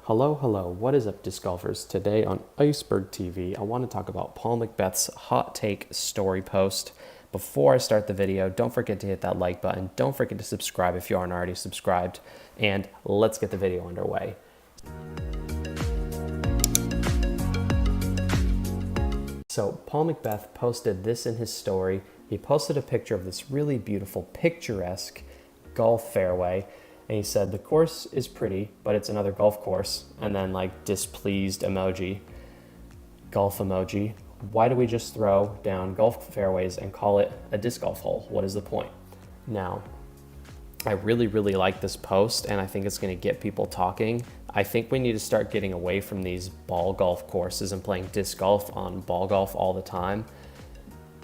Hello, what is up, disc golfers? Today on Iceberg TV, I want to talk about Paul McBeth's hot take story post. Before I start the video, don't forget to hit that like button. Don't forget to subscribe if you aren't already subscribed. And let's get the video underway. So Paul McBeth posted this in his story. He posted a picture of this really beautiful, picturesque golf fairway. And he said, the course is pretty, but it's another golf course. And then like displeased emoji, golf emoji. Why do we just throw down golf fairways and call it a disc golf hole? What is the point? Now, I really like this post, and I think it's going to get people talking. I think we need to start getting away from these ball golf courses and playing disc golf on ball golf all the time.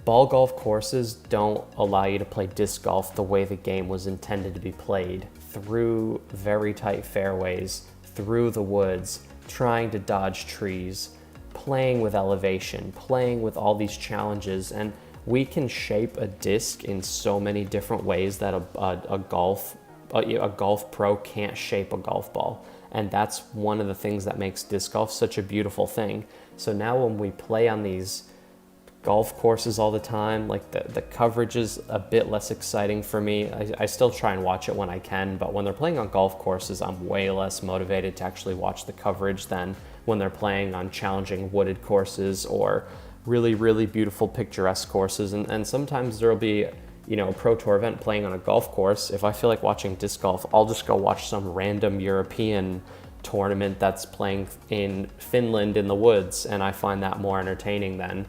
Ball golf courses don't allow you to play disc golf the way the game was intended to be played, through very tight fairways, through the woods, trying to dodge trees, playing with elevation, playing with all these challenges. And we can shape a disc in so many different ways that a golf pro can't shape a golf ball. And that's one of the things that makes disc golf such a beautiful thing. So now when we play on these golf courses all the time, like the coverage is a bit less exciting for me. I still try and watch it when I can, but when they're playing on golf courses, I'm way less motivated to actually watch the coverage than when they're playing on challenging wooded courses or really beautiful picturesque courses. And sometimes there'll be, a pro tour event playing on a golf course. If I feel like watching disc golf, I'll just go watch some random European tournament that's playing in Finland in the woods, and I find that more entertaining than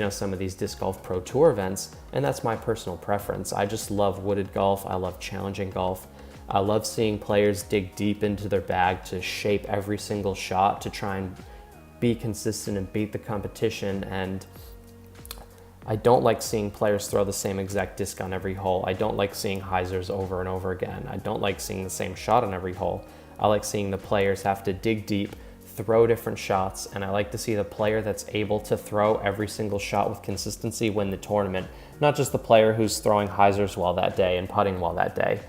some of these disc golf pro tour events. And that's my personal preference. I just love wooded golf. I love challenging golf. I love seeing players dig deep into their bag to shape every single shot to try and be consistent and beat the competition. And I don't like seeing players throw the same exact disc on every hole. I don't like seeing hyzers over and over again. I don't like seeing the same shot on every hole. I like seeing the players have to dig deep, throw different shots, and I like to see the player that's able to throw every single shot with consistency win the tournament, not just the player who's throwing hyzers well that day and putting well that day.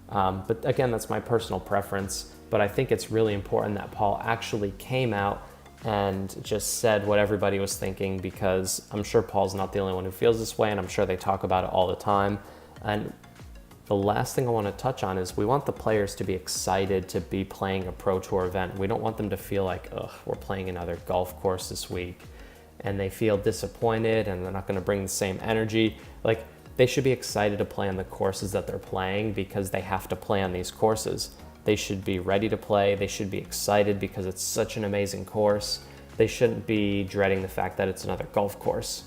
But again, that's my personal preference, but I think it's really important that Paul actually came out and just said what everybody was thinking, because I'm sure Paul's not the only one who feels this way, and I'm sure they talk about it all the time. And the last thing I want to touch on is we want the players to be excited to be playing a pro tour event. We don't want them to feel like, we're playing another golf course this week, and they feel disappointed and they're not going to bring the same energy. Like, they should be excited to play on the courses that they're playing because they have to play on these courses. They should be ready to play. They should be excited because it's such an amazing course. They shouldn't be dreading the fact that it's another golf course.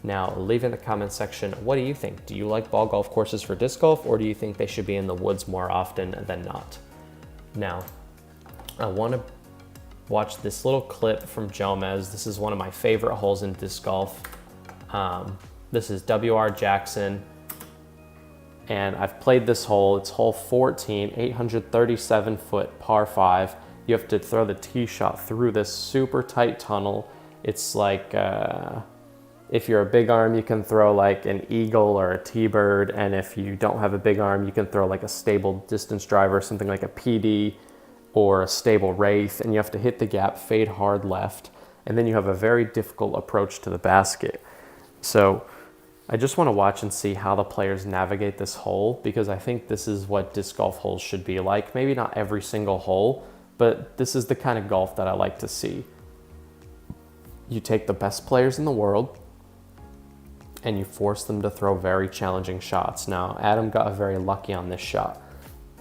Now, leave in the comment section, what do you think? Do you like ball golf courses for disc golf, or do you think they should be in the woods more often than not? Now, I want to watch this little clip from Jomez. This is one of my favorite holes in disc golf. This is W.R. Jackson, and I've played this hole. It's hole 14, 837 foot par 5. You have to throw the tee shot through this super tight tunnel. It's like, if you're a big arm, you can throw like an eagle or a T-bird. And if you don't have a big arm, you can throw like a stable distance driver, something like a PD or a stable wraith. And you have to hit the gap, fade hard left. And then you have a very difficult approach to the basket. So I just want to watch and see how the players navigate this hole, because I think this is what disc golf holes should be like. Maybe not every single hole, but this is the kind of golf that I like to see. You take the best players in the world and you force them to throw very challenging shots. Now, Adam got very lucky on this shot,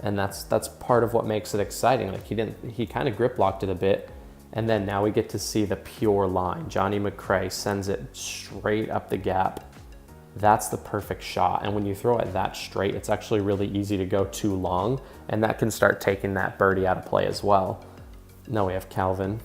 and that's part of what makes it exciting. Like, he kind of grip locked it a bit, and then now we get to see the pure line. Johnny McRae sends it straight up the gap. That's the perfect shot, and when you throw it that straight, it's actually really easy to go too long, and that can start taking that birdie out of play as well. Now we have Calvin.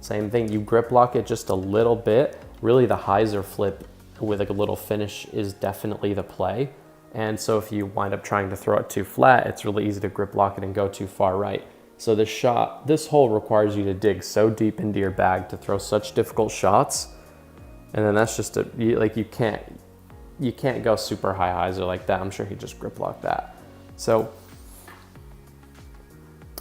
Same thing, you grip lock it just a little bit. Really, the hyzer flip with like a little finish is definitely the play. And so if you wind up trying to throw it too flat, it's really easy to grip lock it and go too far right. So this hole requires you to dig so deep into your bag to throw such difficult shots. And then that's just you can't go super high hyzer like that. I'm sure he just grip locked that. So,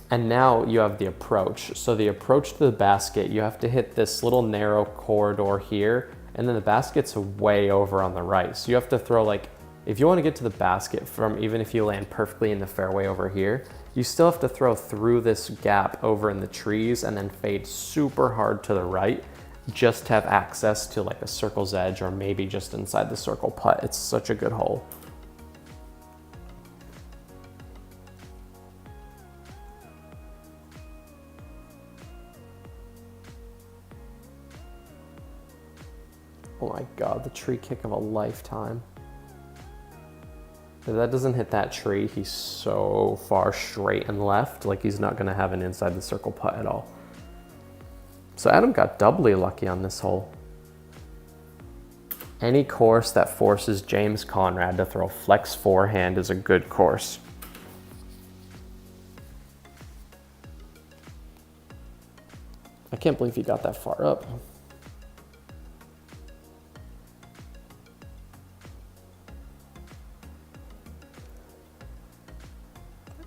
and now you have the approach. So the approach to the basket, you have to hit this little narrow corridor here, and then the basket's way over on the right. So you have to throw like, if you want to get to the basket from, even if you land perfectly in the fairway over here, you still have to throw through this gap over in the trees and then fade super hard to the right just to have access to like a circle's edge or maybe just inside the circle putt. It's such a good hole. Oh my God, the tree kick of a lifetime. If that doesn't hit that tree, he's so far straight and left, like he's not gonna have an inside the circle putt at all. So Adam got doubly lucky on this hole. Any course that forces James Conrad to throw flex forehand is a good course. I can't believe he got that far up.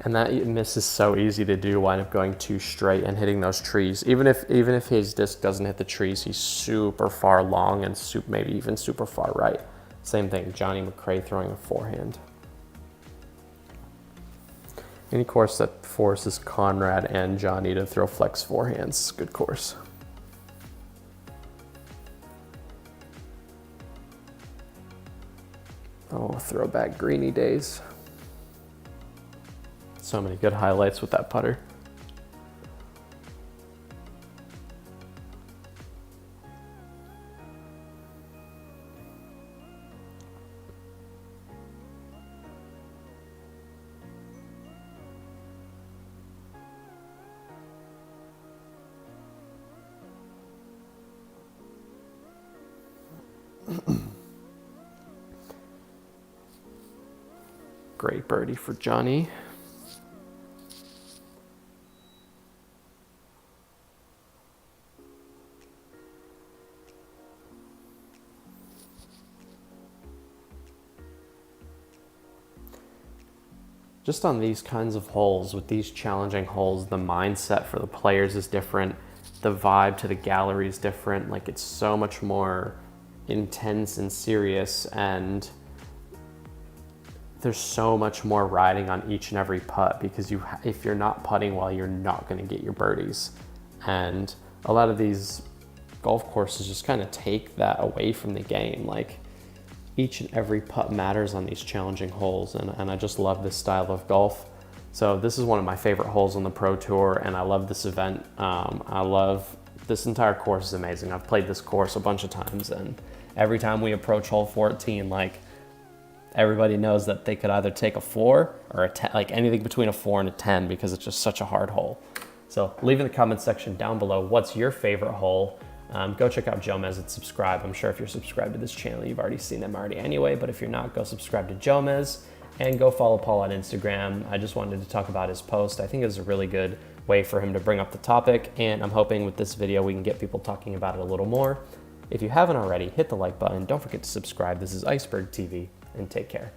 And that miss is so easy to do, wind up going too straight and hitting those trees. Even if his disc doesn't hit the trees, he's super far long and maybe even super far right. Same thing, Johnny McRae throwing a forehand. Any course that forces Conrad and Johnny to throw flex forehands, good course. Oh, throwback greeny days. So many good highlights with that putter. Great birdie for Johnny. Just on these kinds of holes, with these challenging holes, the mindset for the players is different. The vibe to the gallery is different. Like, it's so much more intense and serious, and there's so much more riding on each and every putt, because if you're not putting well, you're not going to get your birdies. And a lot of these golf courses just kind of take that away from the game. Like, each and every putt matters on these challenging holes, and I just love this style of golf. So this is one of my favorite holes on the Pro Tour, and I love this event. I love this entire course is amazing. I've played this course a bunch of times, and every time we approach hole 14, like, everybody knows that they could either take a 4 or a 10, like anything between a 4 and a 10, because it's just such a hard hole. So leave in the comment section down below, what's your favorite hole? Go check out Jomez and subscribe. I'm sure if you're subscribed to this channel, you've already seen them already anyway, but if you're not, go subscribe to Jomez and go follow Paul on Instagram. I just wanted to talk about his post. I think it was a really good way for him to bring up the topic, and I'm hoping with this video we can get people talking about it a little more. If you haven't already, hit the like button. Don't forget to subscribe. This is Iceberg TV, and take care.